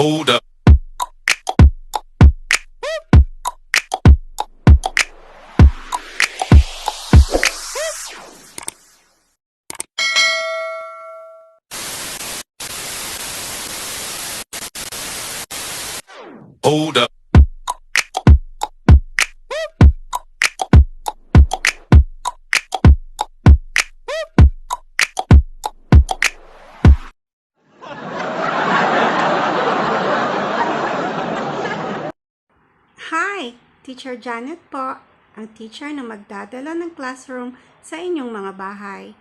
Hold up. Hold up. Hi! Teacher Janet po, ang teacher na magdadala ng classroom sa inyong mga bahay.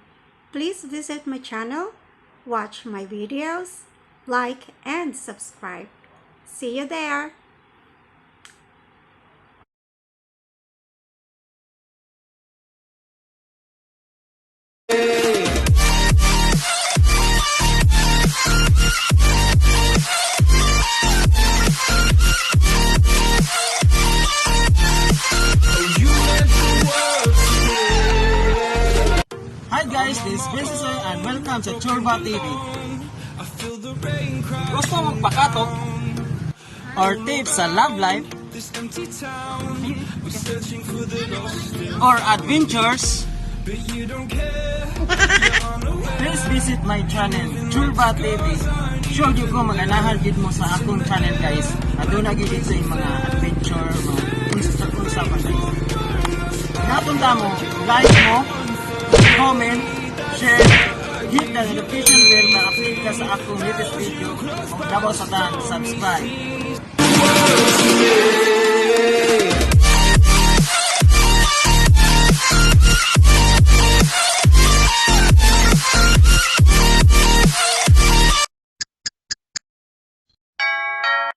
Please visit my channel, watch my videos, like, and subscribe. See you there! Hi guys, this is Business and welcome sa Chorba TV. Gusto mong pakatok or tips sa love life or adventures? Please visit my channel, Chorba TV. Sure nyo ko maganahan din mo sa akong channel guys. Aduna gid sa mga adventure, mga usapan guys. Napunta mo, like mo, comment, share, hit the notification bell na update ka sa akong latest video. Dabaw sa subscribe.